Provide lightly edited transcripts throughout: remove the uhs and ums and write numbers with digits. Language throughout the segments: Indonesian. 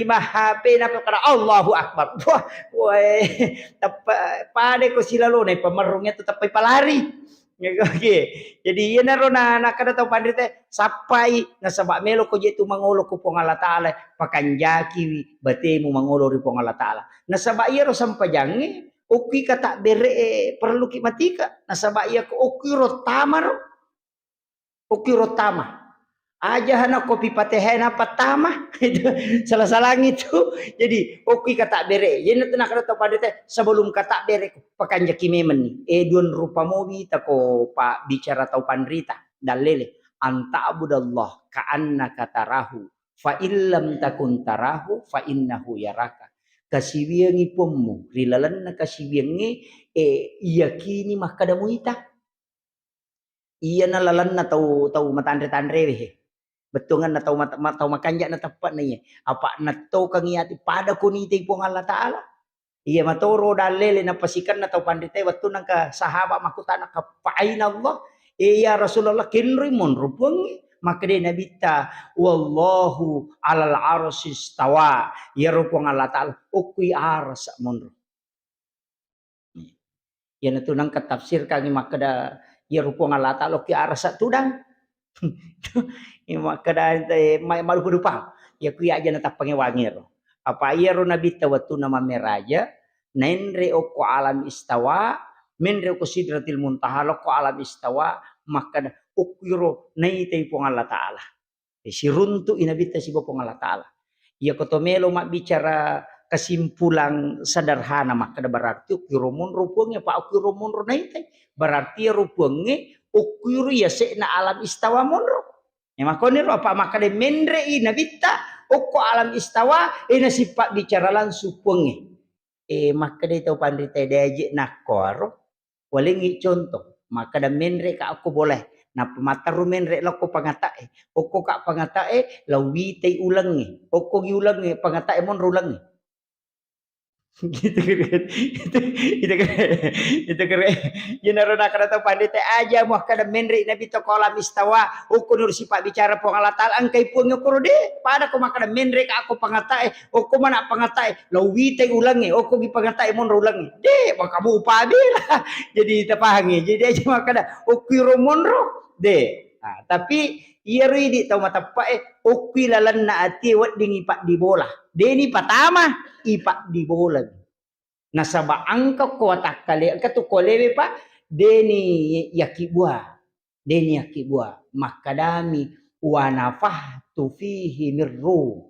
mah HP na kada Allahu Akbar. Wah, woi, pade ko sila lo na pamarungnya tu tapay palari. Okay. Jadi iya naro na kada tau pandri teh sapai na sabak melo ko jetu mangolo ko pong Allah Taala pakanjaki batemu mangolo ri pong Allah Taala. Na sabak iya ro sampajangi oki kata bere perlu ki matika na sabak iya ko oki ro tamar oki ro tama aja hana kopi patehena patama itu salah-salah itu. Jadi oki kata bere jadi nak kata pada teh sebelum kata bere pakanjaki memen ni duan rupa mobi tako pak bicara tau pandrita dalele anta abudallah ka annaka tarahu fa illam takun tarahu fa innahu yaraka kasiwiangi pommu rilalan na kasiwiangi yakini mah kada muita iya na lalan na tau matandre-tandre weh. Betungan na tau makanja na tepat na iya. Apa na tau kangiati pada kuniti pong Allah Ta'ala. Iya matoro dalele na pasikan na tau pandite waktu nang ka sahabat makutana ka paaina Allah. Iya Rasulullah kinri mon rupungi. Maka dia nabita wallahu alal arsis tawa. Iya rupong Allah Ta'ala. Ukui aras mon. Iya na tunang katafsir kangi makada iya rupong Allah Ta'ala ki aras tudang. Makada may malu pedupang ya kuya aja natap pangewangir apa iya ro nabi tawatu nama meraja nenre oko alam istawa menre oko sidratil muntaha loko alam istawa maka ukiro nai tay pong Allah Taala si runtu inabita si pong Allah Taala ya kotomelo mak bicara kesimpulan sederhana maka berarti ukiro mun rupungnya pak ukiro mun nai tay berarti rupungnya ukiro ya sekna alam istawa monro. Makoniro apa maka de mendre ina bitta ukko alam istawa ina sifat bicara langsung pungi. Maka de tau pandita deje nakor walingi contoh maka de mendre ka aku boleh na pemataru mendre lako pangatae ukko ka pangatae lawitay ulangi ukko giulangi pangatae mon rulangi. Gitu kan itu keren jenaro nakada pandite aja mah kada menri nabi to kolam istawa ukur sifat bicara pong Allah Taala angkai pun ngukur de pada ko makada menri ka aku pangatae uko mana pangatae lawite ulangi uko gi pangatae mon ulangi de makamu upabila jadi tapahangi jadi aja makada ukiro monro de tapi iya ridi tau mata pae ukwi lalan na ati wat dingi pak di bola deni patama ipak di bola nasaba angka kuatak kali angka tu kolewe pak deni yakibua makadami wanafah tu fihi mirru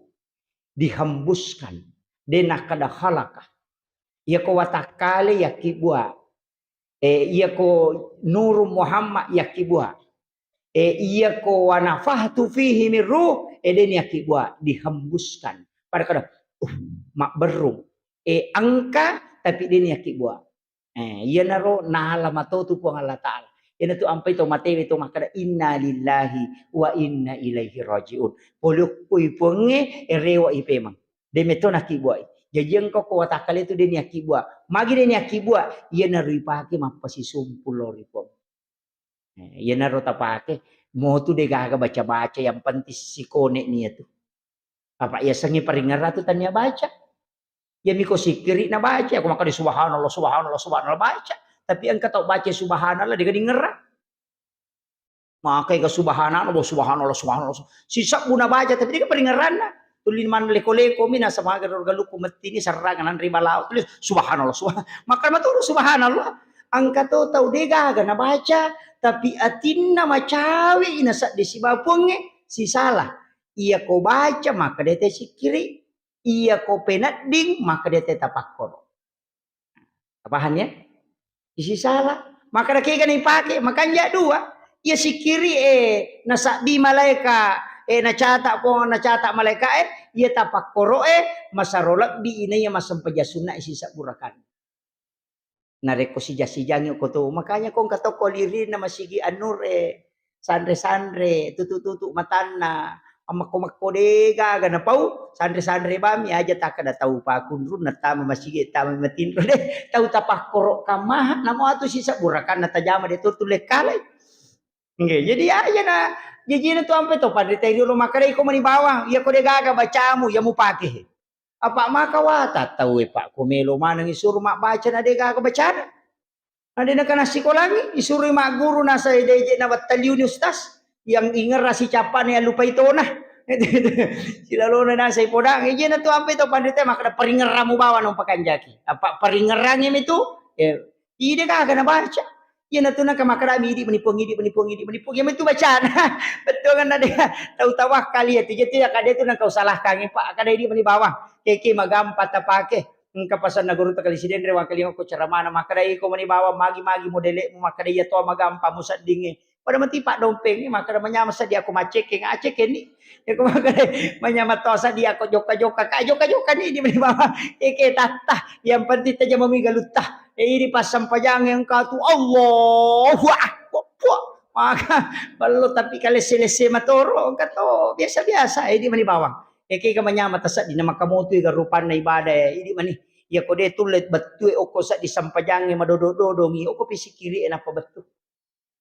dihembuskan dena kada halakah ya ko watak kali yakibua iya ko nuru Muhammad yakibua iya ko wanafah tu fihi mirru deni yakibua dihembuskan pada kada mak berung angka tapi dia niaki buah iya naro nahala mato tu pong Allah Taala ina tu ampai to matewe to makada inna lillahi wa inna ilaihi rajiun poluk kui ponge rewa ipemang de meto naki buah jadi engkau ko watakale tu dia niaki buah magi dia niaki buah iya naro ipake mapasi sumpul lori pong iya naro tapake mo tu de gaga baca-baca yang penting si kone nia tu apa ya sengi paringara tu tanya baca ya miko sikiri na baca aku maka di subhanallah baca tapi engkau tahu baca subhanallah dia dengar maka ke subhanallah sisa guna baca tapi dia peringaran tulin man leko-leko mina sama galuku metini serangan riba laut tulis subhanallah maka matur subhanallah angka tahu dia gaga na baca tapi atinna macawi ina sak disibapunge si salah iya ko baca maka dia sikiri iya ko penading maka dia tetap pakor. Paham ya? Isi salah. Maka dah kira ni pakai makanya dua. Ia sikiri nasabi malaika nacatak malaika ia tapak koro masarolak bi ina ya masam pejasuna isi saburakan. Nareko si jasi-jangi ko to. Makanya kong kato ko lirin na masigi anur sandre tutu matana amak-amak kodega gana pau sandre bami aja tak ada tahu pa kunrun na tama masigi tama matinro de tahu tapak korok kamah namo atu sisa burakan na tajama de turtule kalai nggih jadi aja na jadi na tu ampe to padre tay dulu makare ko mani bawang ya ko de gaga bacamu ya mu pake Apa maka wata tahu pak kumelo mana isuru mak baca na dega ka baca. Ada na kana sekolah isuru mak guru na sa deje na bataliun ustaz yang ingar rasi capan ya lupa itu nah. Sila lona na sa ipodang ije na to ampe to pandite maka peringeram mo bawa nung pakanjaki. Apa peringeram itu? Ide ka kana baca. Yan na to na kamakarami idi menipung yan itu bacaan. Betul kan ada tahu tawak kali ya tiga tiga kada itu nang kau salah kang pak kada idi meni bawang keke magampat tapake kapasan na guru takali siden rewa kali ko ceramana makada ko meni bawang magi modele makada ya to magampa musad dinge pada mati pak dompeng makada menyama sa dia ko maceke ngaceke ni ya ko makada menyama to sa dia ko joka ni di meni bawang keke tatah yang penting saja mamigalutah ini pas sampajang yang katu Allahu Akbar maka balu tapi kali selesai matoro kato biasa-biasa ini mani bawang kaya ka manyama tasat di nama kamoto ga rupan na ibadah ini mani ya ko de tulet betu oko sa di sampajange madodo-dodongi oko pisikiri na pa betu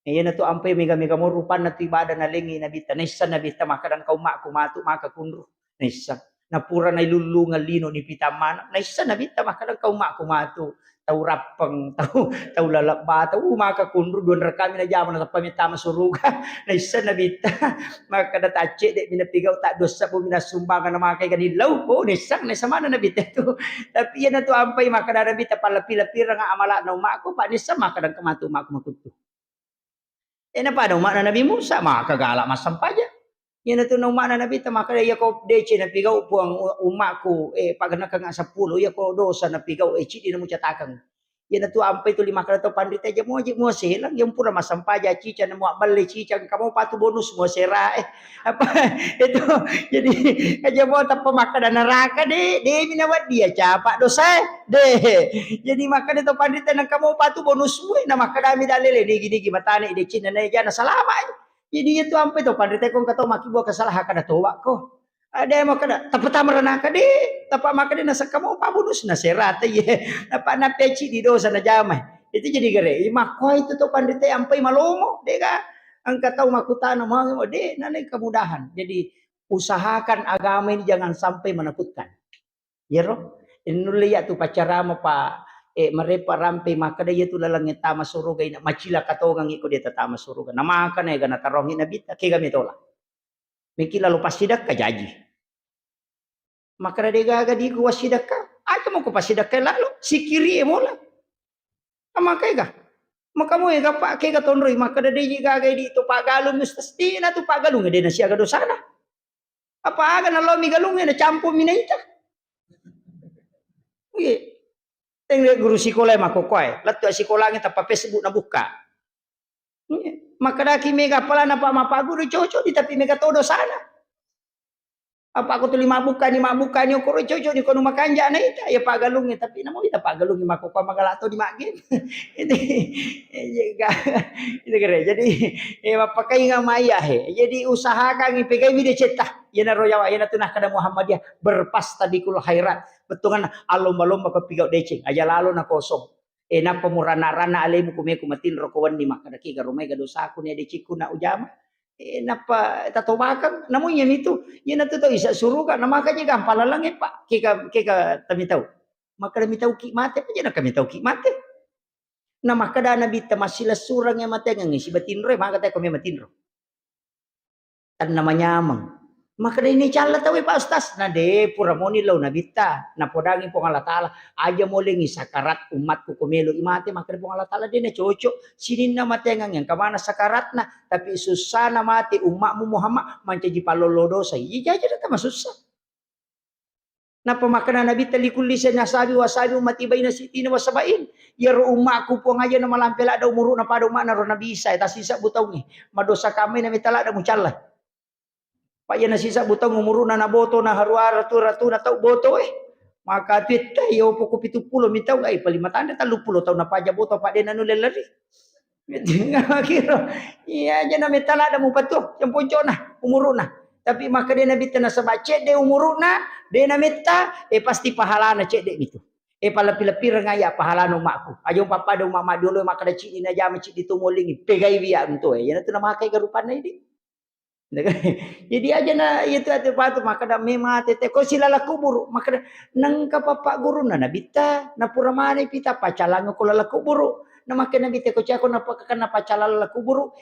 yan na to ampay mega mo rupan na tu ibadah na lengi na bita naisan na bita makadang kaumak kumatu maka kunro naisan na pura na ilulungan lino ni pitamana naisan na bita makadang kaumak kumatu tahu rapeng, tahu lalaba, tahu maka kunru duan rekami na jaman na pamita masuruga, na isa na bita, maka datace dek minapigaw tak dosa po minasumbangan na mga kay kanilaw po, nisang mana na bita to. Tapi yan na to ampay maka na bita palapi-lapira nga amala na umako, pa nisa maka dan kamatu umako makuto. Na pa daw na Nabi Musa, maka gala masampaja. Yan na to na umana na bita, maka ya ko deche na pigaw po ang umako, pag nakanga sa pulo, ya ko dosa na pigaw, chidi na mo catakang. Yan na to ampay to lima ka na to pandita, ya mo silang, yung pura masampaja, chicha na mo bali, chicha, kamo patu bonus mo sira, apa, ito, jadi, aja mo tapos maka na naraka, de minawat dia, capa dosa, jadi maka na to pandita, ng kamo patu bonus mo, na makadami dalili, digi matani, de china na yan, na salamat, jadi itu ampe to pandite kong kato makibo kasalahan kada tuwa ko. Ada mo kada tapatama na kada tapa makade nasa kamo pabunus na serata ye. Napa na peci di dosa na jamay. Itu jadi gere. Mako itu to pandite ampe malomo de ka ang katau makutano mo de nanay kemudahan. Jadi usahakan agama ini jangan sampai menakutkan. Yero. Inuliya tu pacara mo pa marepa rampe makada yetu lalang tama suruga ina machila katogang iko dia tama suruga namaka na gana tarongi na bita ke kami tola mikila lupas sidak ka jaji makada de gaga di ko sidak ka aja mo ko pasidak ka lalo sikiri mola amakai ga makamu ga pa ke ga tonroy makada de gaga di to pagalung ustas di na to pagalung de na siya ga dosana apa aga na lo mi galung na campo minaita uye tengok guru sekolah makokoi, lalu sekolah kita pakai sebut na buka. Maka daki mega pala na pa guru cocok di tapi mega todo sana. Apa aku tu lima buka ni okoro cocok di kono makanja na ita ya pagalungi tapi namo ita pagalungi makokoi magalato di magin. Itu kere. Jadi pakai ngamaya he. Jadi usahakan ipegai video cetak. Yana royawa yana tunah kada Muhammadiyah berpasta di kul khairat. Betul kan alom-alom maka pigau decing aja lalu na kosong na pemurana-rana alemu kumeku matin rokowan ni maka daki garumai gadosa aku ni deciku na ujama napa tatobakan namunya itu yana tu to isa suruga na makanya gampala lang pak kika kami tahu maka kami tahu ki mate aja na kami tahu ki mate na maka da nabi tamasila surang yang mate ngang si batinro maka tayo kami matinro tan namanya amang maka ini cala tahu Pak Ustaz na de pura moni law na bita na podangi po Allah Taala aja mo lengi sakarat umat ko kumelo imate maka po Allah Taala din na cocok sinin na matengang yang kamana sakarat na tapi susah na mati umat mu Muhammad mancaji palolodo sa iya jaja ta masusah na pemakanan nabi talikul lisan nasabi wasabi umat ibaina sitina wasabain ya ro umat ku po ngaja na malampela da umuru na pada umat na ro nabi isa ta sisa butaw ni madosa kami na mitala da mucalla Pak yana sisa butang umuruna na boto na haruara ratu na tau boto maka tita yo poko 70 mitaw ay palimatanda 30 taw na paja boto pa din anu lelari kira iya aja na metala da mo pato yang ponco na umuruna tapi maka dia nabi na sa bace de umuruna de na meta pasti pahala na cede gitu palapi-lapi rangaya pahala no makku ayo papa do mama dulu maka da cidi na jama cidi tumulingi pegai biya unto yana tu na makai garupan na ini Jadi aja na itu ate patu maka da mema tete ko sila la kubur maka nang kapapa guru na nabita na pura mane pita pacalang ko la kubur na maka nabita ko cha ko na pakana pacalang la kubur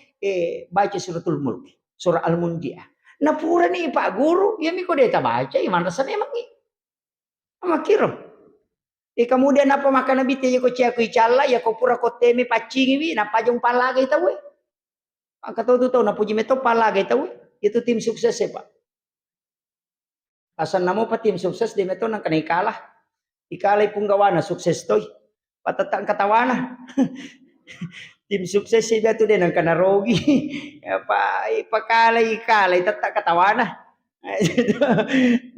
baca suratul mulk surah al-munjiah na pura ni pak guru ya mi ko deta baca iman rasan emang ni makiro kemudian apa maka nabita ya ko cha ko icalla ya ko pura ko teme pacingi wi na pajong palaga itawe maka tahu na puji meto palaga itawe itu tim sukses ya Pak. Asal namo pa tim sukses di meto nang kanay kalah. Ikalay punggawana sukses toy. Patatang katawana. Tim sukses siya to din ang kanarogi. Ipakalay tatak katawana.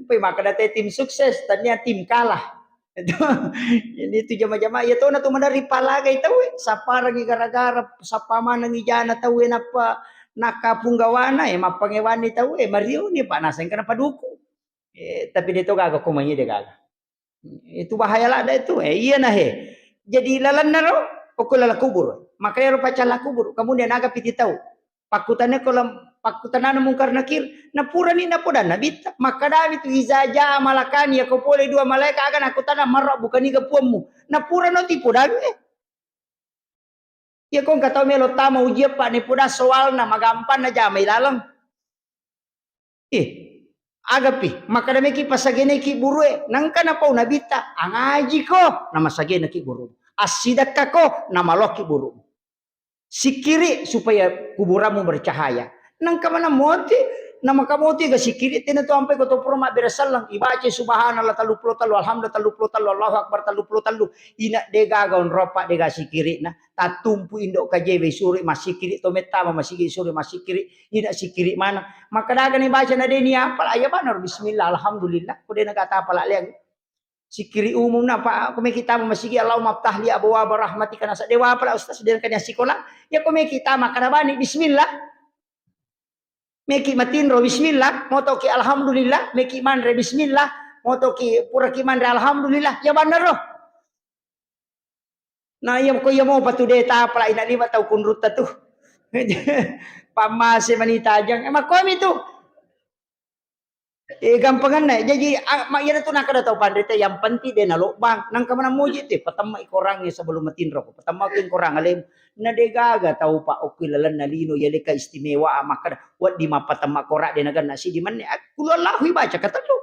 Pay makadate tim sukses tanya tim kalah. Itu jama-jama ya to na tumanari palagay taw saparang gara-gara sa pamanang ijana taw na pa nakapunggawana mapangewan ni tahu Mario ni Pak Nasen kena paduku tapi dia tu gagak kumanya dia gagak itu bahaya lah itu iya nah jadi lalan naro pokok lala kubur makanya rupa cala kubur kemudian agak piti tahu pakutannya kalau pakutanana mungkar nakir na pura ni na podan nabita maka David itu izaja malakan ya kau boleh dua malaikat akan aku tanah marah bukan ni kepuamu na pura no tipu dan ya kung kataw melo tama ujiya pa ni puda soal na magampan na jamay lalang. Agapi makadami ki pasagene ki burue nang kana pau nabita angaji ko na masagene ki buru. Asidak kako na maloki buru. Sikiri supaya kuburamu bercahaya. Nang kamana moti na makamoti ga sikiri tinato ampai ko to purma berasalang ibaca subhanallah 33 alhamdulillah 33 Allahu akbar 33 ina de gagaon ropa de ga sikiri na tatumpu indok kajewe suri masikiri to metama masikiri suri masikiri ina sikiri mana maka daga ni baca na de ni apal aya banar bismillah alhamdulillah ko de nagata apal aliang sikiri umum na pa kami kita masigi Allahumma ftahli abwaab rahmatika nasa dewa apal ustaz den kanya sikola ya kami kita makana bani bismillah meki matinro bismillah moto ki alhamdulillah meki manre bismillah moto ki pura ki manre alhamdulillah ya benar roh nah yang ko yamo patu deta pala ina lima tau kunrut tu pamase manita jang emak ko itu gampangan na jadi mak yana tu nakada tau pandete yang penting de na lobang nang kamana muji te patama ikorangnya sebelum matinro ko patama kin korang alim na de gaga tau pa okilalan na lino yale ka istimewa maka wat di mapatama korak de nagan nasi di man kulo Allah baca kata lu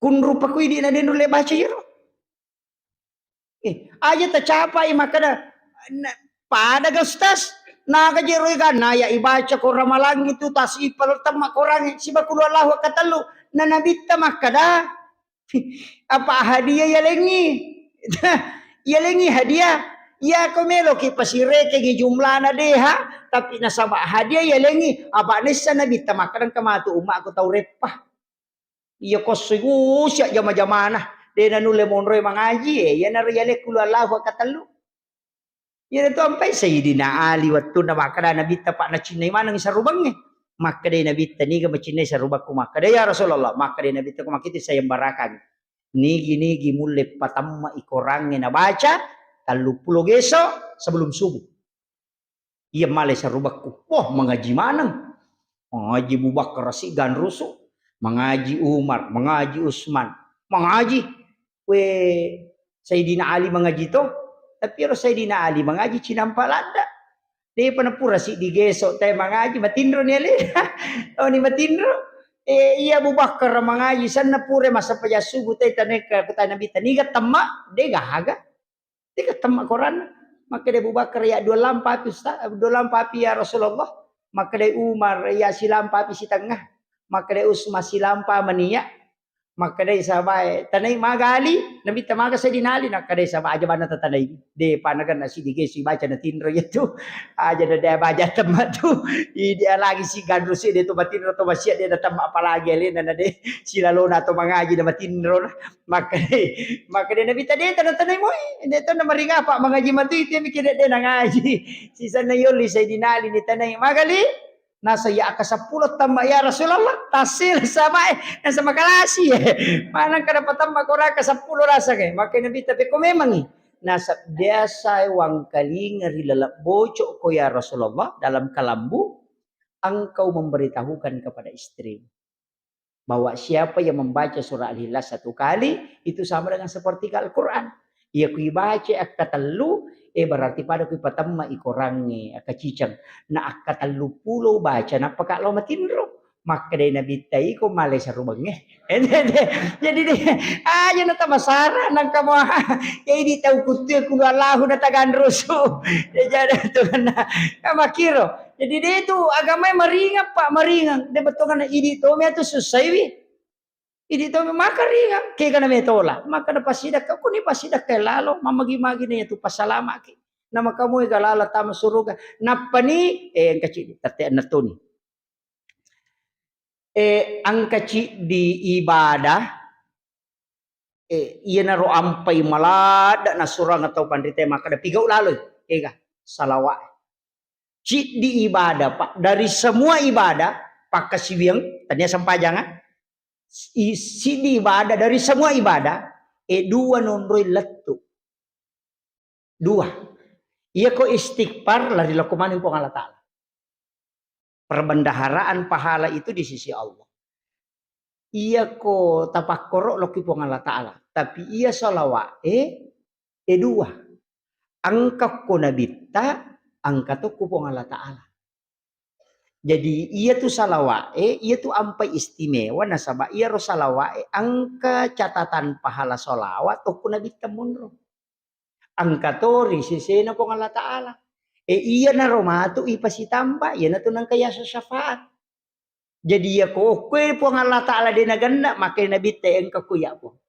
kun rupa ku di na den le baca yero aja tercapai maka pada gastas naga jero na ya ibaca ko ramalang itu tas ipal tama korang siba kulo Allah kata lu na nabita makada apa hadiah yalengi hadiah ya komelo ki pasire ke jumlah na deha tapi nasaba hadiah yalengi apa nessa nabita makadan kamatu umma aku tahu repah iya kosugu sia jama-jamana de nanule monroy mangaji ya nariyale kulo Allah kata lu ya itu sampai Sayyidina Ali waktu na makada nabita pak na cinay manang isa rubangnya makada nabita ni ga macinay sa rubak ko makada ya Rasulullah makada nabita ko makiti sa yambarakan nigi mulle patamma ikorangnya na baca 30 geso sebelum subuh iya malay sa rubak ko mengaji manang mengaji Bubakar Sigan Rusu mengaji Umar mengaji Usman mengaji Sayyidina Ali mengaji to tapi Sayyidina Ali mengaji cinampalanda dia panapura si digeso tay mengaji matindro niya le oh ni matindro iya Abu Bakar mengaji sana pure masa pajasubu tay tanay ka nabi taniga tama de gahaga de tama Quran maka de Abu Bakar ya dua lampapi ya Rasulullah maka de Umar ya silampapi si tengah maka de Usman silampa mania maka day sabay tanay magali nabi tamaga sa dinali nakaday sabay aja bana tatanay de panagan na si dige si baca na tinro yato aja na de baja tamatu dia lagi si gandro si de to batinro to masya de tama apalagi alin na de sila lona to mangaji na batinro maka day nabi tadi tanay mo ito na maringa pa mangaji matu iti mikir de nangaji si sana yoli sa dinali ni tanay magali nasa ya ka 10 tama ya Rasulullah tasil sama sama kalasi manang kadapatan makora ka 10 rasa kay maka nabi tapi ko memang nasa biasa wang kaling rilala boco ko ya Rasulullah dalam kalambu engkau memberitahukan kepada istri bahwa siapa yang membaca surah Al-Ikhlas 1 kali itu sama dengan seperti Al-Quran. Ia kui baca akka telu berarti pada kui patamma ikorangi akka cicang na akka telu pulau baca na pakak lo matindro maka dari nabi tai ko malay sa rubangnya. Jadi dia aja na tamasara nang kamu ya ini tahu kutu ku galahu na tagandroso. Jadi itu na kamakiro. Jadi dia itu agamanya meringan Pak, meringan. Dia betul kan ini to me itu susah wi. Ini to maka ringan ke kana me tola. Maka na pasida ka kuni pasida kay lalo mamagi-magi na itu pasalama ki. Nama kamu galala tama suruga. Napani ang kacil tatian na to ni. Ang kacil di ibadah iya na ro ampay malada na surang atau pandite maka da pigaw lalo. Ega salawat. Cik di ibadah Pak, dari semua ibadah Pak kasibiang tadinya sampai jangan si di ibadah dari semua ibadah dua nonroi letu dua iya ko istighfar lari lakumanin po Allah Ta'ala perbendaharaan pahala itu di sisi Allah iya ko tapakkoro loki po Allah Ta'ala tapi iya salawat dua angka ko nabita angka to kupong Allah Ta'ala. Jadi ia tu salawae, ia tu ampai istimewa nasaba ia ro salawae angka catatan pahala solawat to kuna bitamunro. Angka to risisena pong Allah Ta'ala. Iya na romatu ipasitamba, iya na to nang kaya sa syafaat. Jadi ia ko kwe pong Allah Ta'ala din naganda makai nabite angka kuya po.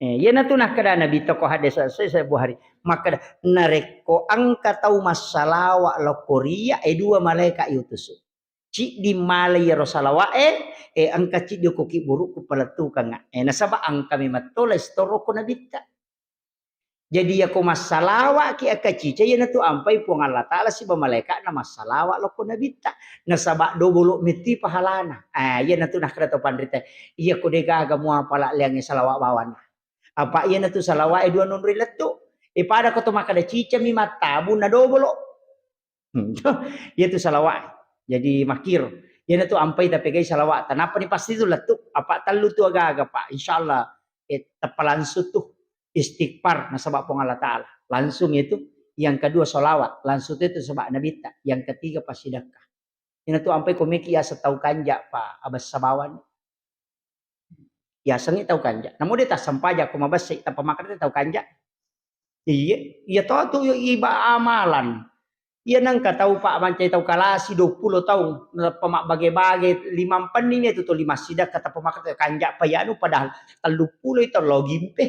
Yan na tunah kada nabi to ko hadis sa buhari maka nareko angka tau masalawa lo korea dua malaika yutusu ci di malaya rosalawa angka ci di ko kiburu ko palatu kanga nasaba angka mi mattola istoro ko nabita jadi ya ko masalawa ki akaci yan na to ampai po Allah Ta'ala si ba malaika na masalawa lo ko nabita nasaba dobulo miti pahalana yan na tunah kada to pandrita iya ko de gaga mo pala liang salawa bawan apa iya na to salawa dua non rileto pada ko to makada cica mi matabu na dobolo iya to salawa jadi makir iya na to ampai tapi guys salawa tanapa ni pasti to letu apa talu to aga Pak insyaallah tapalansu tuh istighfar na sabab pong Allah Ta'ala langsung itu yang kedua salawat langsung itu sebab nabita yang ketiga pasidakah iya na to ampai komiki ya setau kanja Pak abas sabawan ya sengi tahu kanja. Namun dia tak sampaja aku mabas tak pemakan tahu kanja. Iya tahu tuh iba amalan. Iya nang tahu Pak mancai tahu kalasi 20 tahun pemak bage-bage 5 pening itu tuh 5 sidak kata pemakan kanja payanu padahal 30 itu logimpe.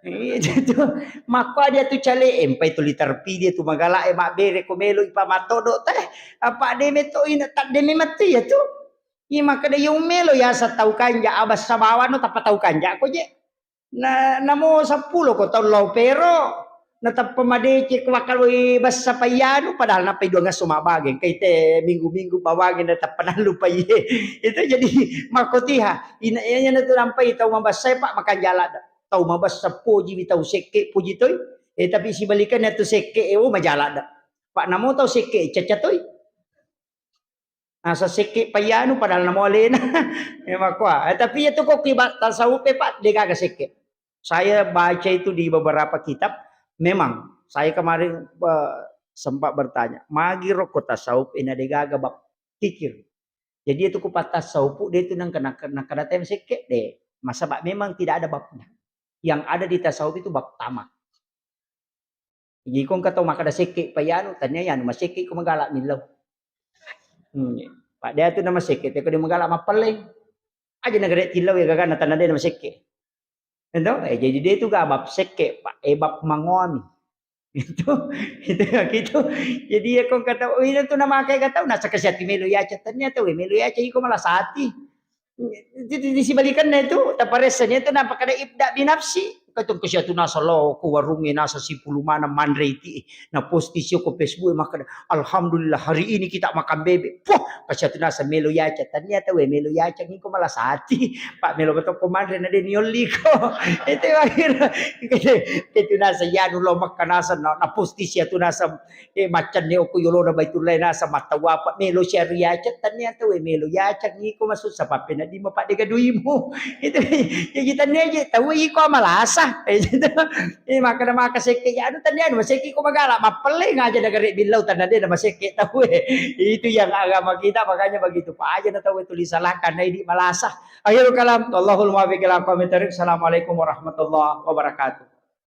Itu maka dia tuh cale empai tu liter pi dia tuh magala mak bere komelo ipa matodo teh apa deme to ina tak deme mati ya tuh. Ima kada yung melo ya sa tau kanja abas sa bawa no tapa tau kanja ko je na namo 10 ko tau law pero natap pamadeci ko wakaloy bas sa payano padahal napay do nga sumabagin kay te minggu-minggu bawagin na tapanalo pa ye itu jadi makotiha ina na to lampay tau mabas sa pa makanjala tau mabas sa puji bitau sekke puji toy tapi si balikan na to sekke majala da pak namo tau sekke cacatoy sa siki payano padahal namole na makwa tapi itu kok kibat tasawuf Pak dega siki saya baca itu di beberapa kitab memang saya kemarin sempat bertanya magi rokok tasawuf ina dega bab pikir jadi itu kupat tasawuf dia itu nang kena tem siki deh masa bak memang tidak ada babnya yang ada di tasawuf itu bab tamak jadi kong katau maka ada siki payano tanya yan masiki ko magala milaw Pak dia tu nama sikit, dia mengalak mapeling. Aja negara tilau ya gagan tanda dia nama sikit. Entah, jadi dia tu gak bab sikit, Pak, bab mangomi. Itu gitu. Jadi ya kong kata, oh ini tu nama kayak kata, nasa kesehati melu ya ternyata melu ya iko malah sati. Disibalikan itu, taparesannya itu nampak ada ibda binafsi. Katong kasi ito nasa law ko warungi nasa sipulumana manreti na postisyo ko Facebook maka alhamdulillah hari ini kita makan bebek. Puh kasi ito nasa melo yacha tanya tahu melo yacha ngiko malasati. Pak melo beto komandre na din yoli ko. Ito akhir itu nasa yanu lo makanasa na postisya ito nasa macan ni ko yolo na baitulay nasa matawa pa melo siya yacha tanya tahu melo yacha ngiko masuk sa papel na di mo pa gaduhin mo. Ito kita niya tahu iko malasa. Maka na makaseke ano tanyan maseke ko magala mapaling aja negara bilau tanda dia maseke tahu itu yang agama kita makanya begitu pak aja na tahu tulisalahkan na hindi malasa. Akhirul kalam Allahul muwaffiq ila aqwamit thoriq. Assalamualaikum warahmatullahi wabarakatuh.